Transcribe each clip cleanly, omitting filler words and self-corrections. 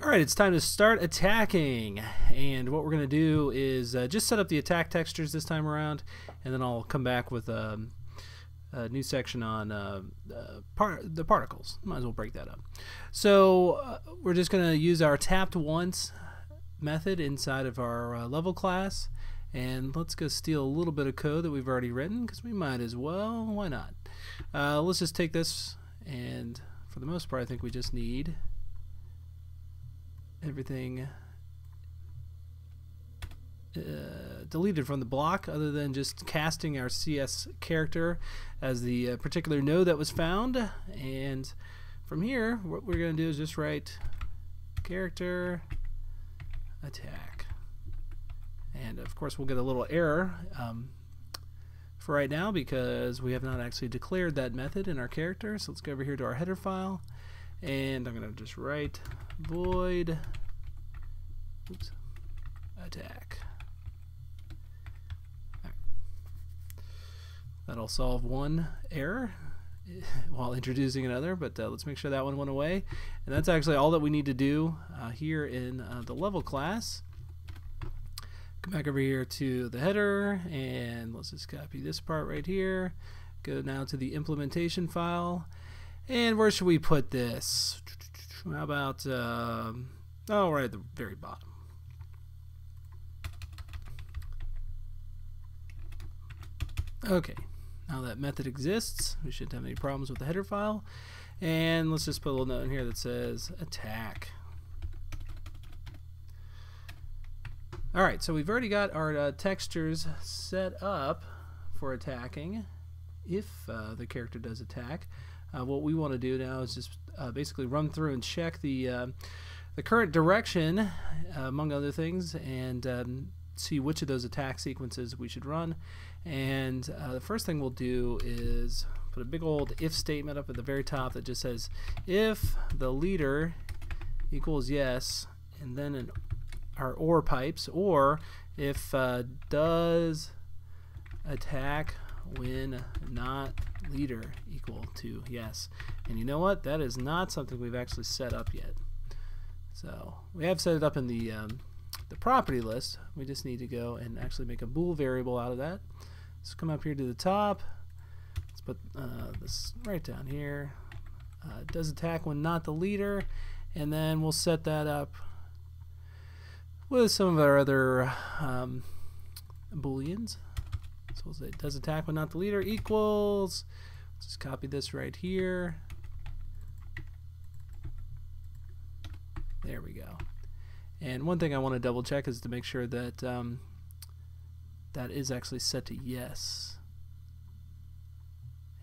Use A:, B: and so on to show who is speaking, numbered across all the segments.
A: Alright, it's time to start attacking, and what we're going to do is just set up the attack textures this time around, and then I'll come back with a new section on the particles. Might as well break that up. So we're just going to use our tapped once method inside of our level class, and let's go steal a little bit of code that we've already written, because we might as well. Why not? Let's just take this, and for the most part I think we just need everything deleted from the block, other than just casting our CS character as the particular node that was found. And from here, what we're going to do is just write character attack, and of course we'll get a little error for right now because we have not actually declared that method in our character. So let's go over here to our header file, and I'm going to just write void attack. Right. That'll solve one error while introducing another, but let's make sure that one went away. And that's actually all that we need to do here in the level class. Come back over here to the header, and let's just copy this part right here. Go now to the implementation file, and where should we put this? How about right at the very bottom. Okay, now that method exists, we shouldn't have any problems with the header file. And let's just put a little note in here that says attack. Alright, so we've already got our textures set up for attacking if the character does attack. What we want to do now is just basically run through and check the current direction, among other things, and see which of those attack sequences we should run. And the first thing we'll do is put a big old if statement up at the very top that just says if the leader equals yes, and then our or pipes, or if does attack when not leader equal to yes. And you know what? That is not something we've actually set up yet. So we have set it up in the property list. We just need to go and actually make a bool variable out of that. Let's come up here to the top. Let's put this right down here. Does attack when not the leader, and then we'll set that up with some of our other booleans. So we'll say does attack when not the leader equals. Let's just copy this right here. There we go. And one thing I want to double check is to make sure that that is actually set to yes.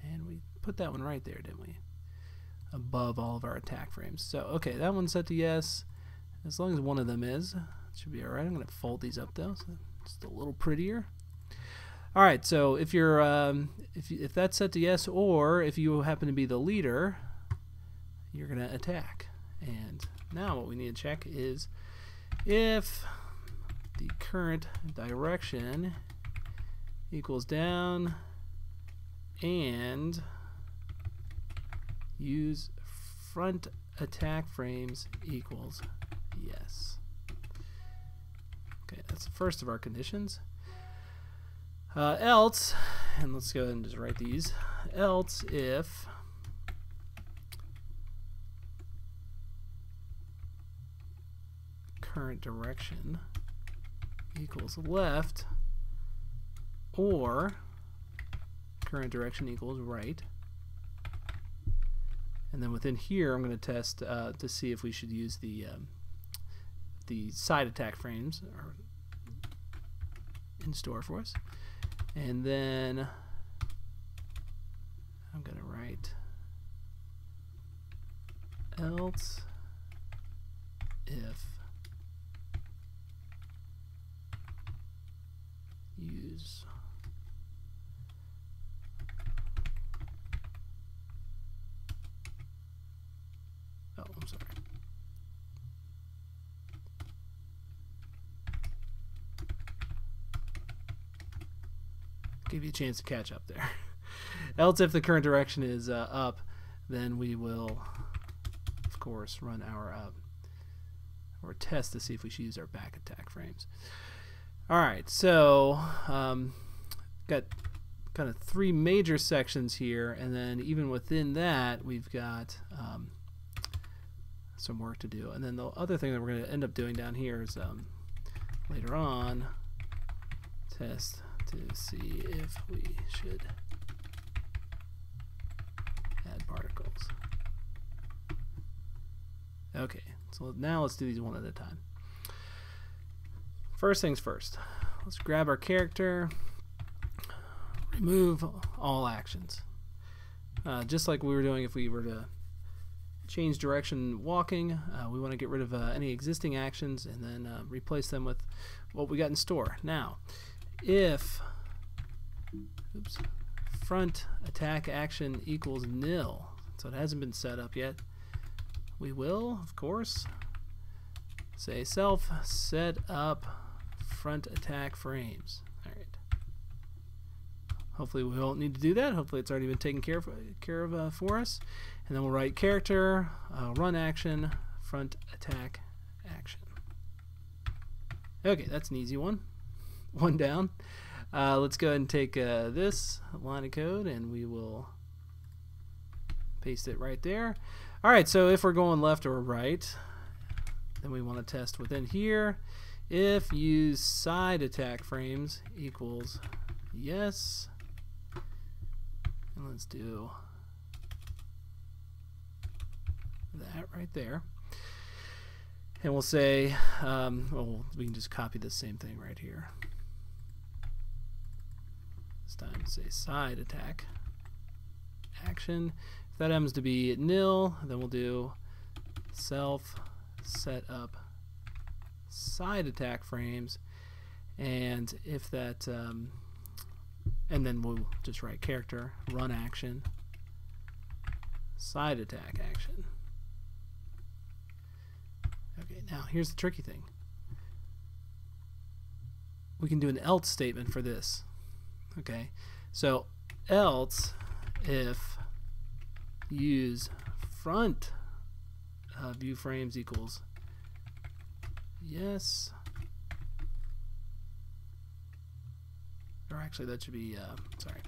A: And we put that one right there, didn't we? Above all of our attack frames. So okay, that one's set to yes. As long as one of them is, it should be alright. I'm going to fold these up though, so it's a little prettier. Alright, so if you're if that's set to yes, or if you happen to be the leader, you're going to attack. And now what we need to check is if the current direction equals down and use front attack frames equals yes. Okay, that's the first of our conditions. Else, and let's go ahead and just write these, else if current direction equals left, or current direction equals right. And then within here I'm going to test to see if we should use the side attack frames are in store for us. And then I'm going to write else if use I'm sorry. Give you a chance to catch up there. Else if the current direction is up, then we will of course run our or test to see if we should use our back attack frames. Alright, so got kind of three major sections here, and then even within that we've got some work to do. And then the other thing that we're going to end up doing down here is later on test to see if we should add particles. Okay, so now let's do these one at a time. First things first, let's grab our character, remove all actions. Just like we were doing if we were to change direction walking, we want to get rid of any existing actions and then replace them with what we got in store. Now, if front attack action equals nil, so it hasn't been set up yet, we will, of course, say self set up front attack frames. All right. Hopefully we won't need to do that. Hopefully it's already been taken care of for us. And then we'll write character, run action, front attack action. Okay, that's an easy one. One down. Let's go ahead and take this line of code and we will paste it right there. Alright, so if we're going left or right, then we want to test within here. If use side attack frames equals yes. And let's do that right there. And we'll say, well, we can just copy the same thing right here. This time say side attack action. If that happens to be nil, then we'll do self set up side attack frames, and if that and then we'll just write character, run action, side attack action. Okay, now here's the tricky thing. We can do an else statement for this. Okay, so else if use front view frames equals yes, or actually that should be sorry,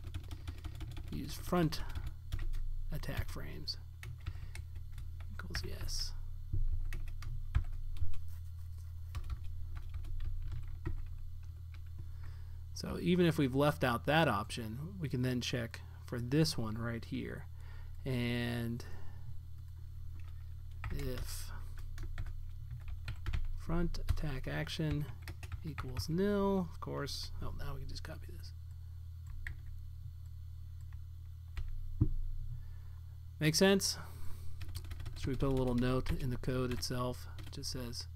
A: use front attack frames equals yes. So even if we've left out that option, we can then check for this one right here. And if front attack action equals nil, of course, oh, now we can just copy this. Make sense? Should we put a little note in the code itself? It just says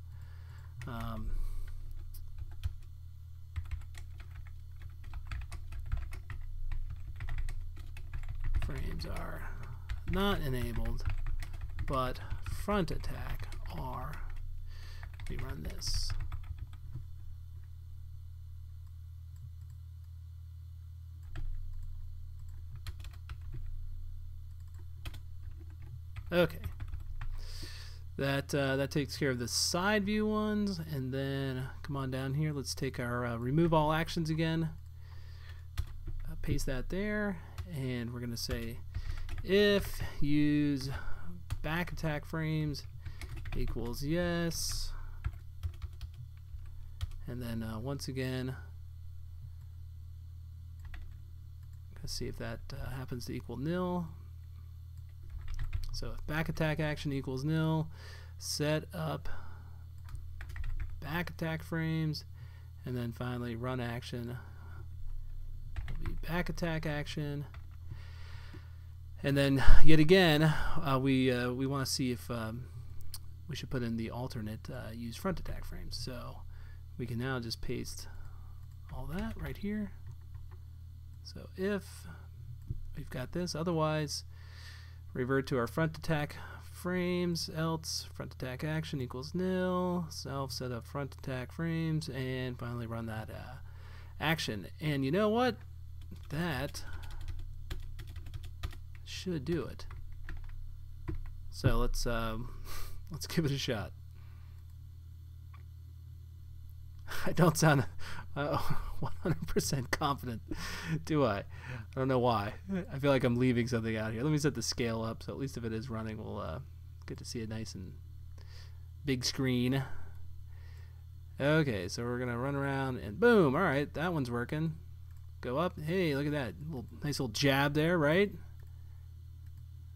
A: frames are not enabled, but front attack are. We run this. Okay. That takes care of the side view ones, and then come on down here. Let's take our remove all actions again. Paste that there. And we're going to say if use back attack frames equals yes, and then once again let's see if that happens to equal nil. So if back attack action equals nil, set up back attack frames, and then finally run action will be back attack action. And then yet again, we want to see if we should put in the alternate use front attack frames. So we can now just paste all that right here. So if we've got this, otherwise revert to our front attack frames, else front attack action equals nil, self set up front attack frames, and finally run that action. And you know what? That should do it. So let's give it a shot. I don't sound 100% confident, do I? I don't know why. I feel like I'm leaving something out here. Let me set the scale up, so at least if it is running, we'll get to see a nice and big screen. Okay, so we're going to run around, and boom. All right, that one's working. Go up. Hey, look at that. Nice little jab there, right?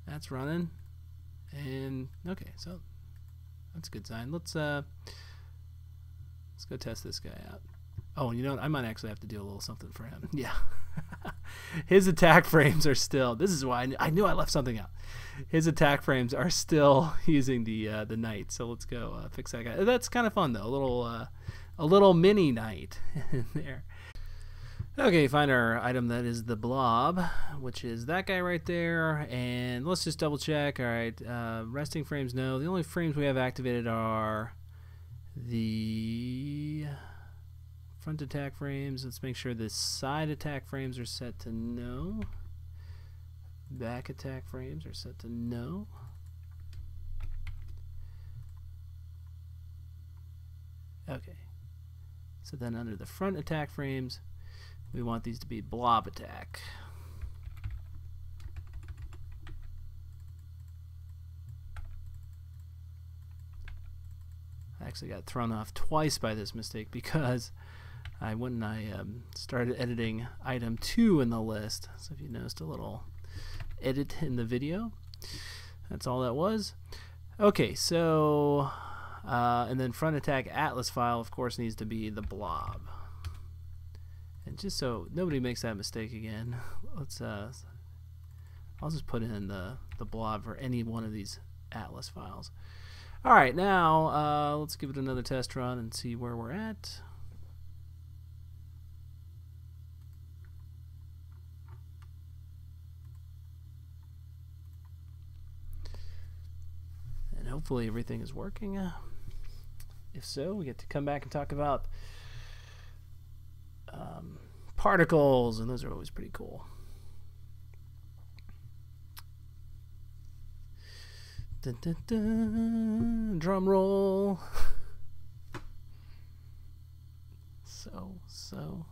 A: That's running. And, okay, so that's a good sign. Let's go test this guy out. Oh, and you know what? I might actually have to do a little something for him. Yeah. His attack frames are still, this is why I knew I left something out. His attack frames are still using the knight. So let's go fix that guy. That's kind of fun though. A little mini knight in there. Okay, find our item that is the blob, which is that guy right there. And let's just double check. All right, resting frames, no. The only frames we have activated are the front attack frames. Let's make sure the side attack frames are set to no. Back attack frames are set to no. Okay. So then under the front attack frames, we want these to be blob attack. I actually got thrown off twice by this mistake because I started editing item 2 in the list. So if you noticed a little edit in the video, that's all that was. Okay, so and then front attack atlas file, of course, needs to be the blob. And just so nobody makes that mistake again, let's I'll just put in the blob for any one of these atlas files. All right, now let's give it another test run and see where we're at. And hopefully everything is working. If so, we get to come back and talk about particles, and those are always pretty cool. Dun, dun, dun. Drum roll. So slow.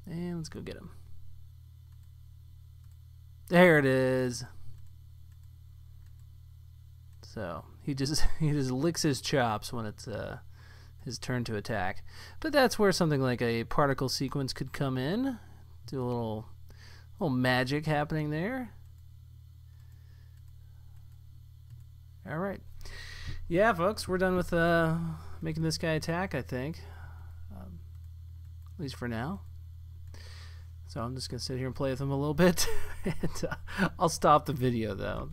A: And let's go get him. There it is. So he just licks his chops when it's his turn to attack. But that's where something like a particle sequence could come in. Do a little magic happening there. All right. Yeah, folks, we're done with making this guy attack, I think. At least for now. So I'm just going to sit here and play with him a little bit. And I'll stop the video, though.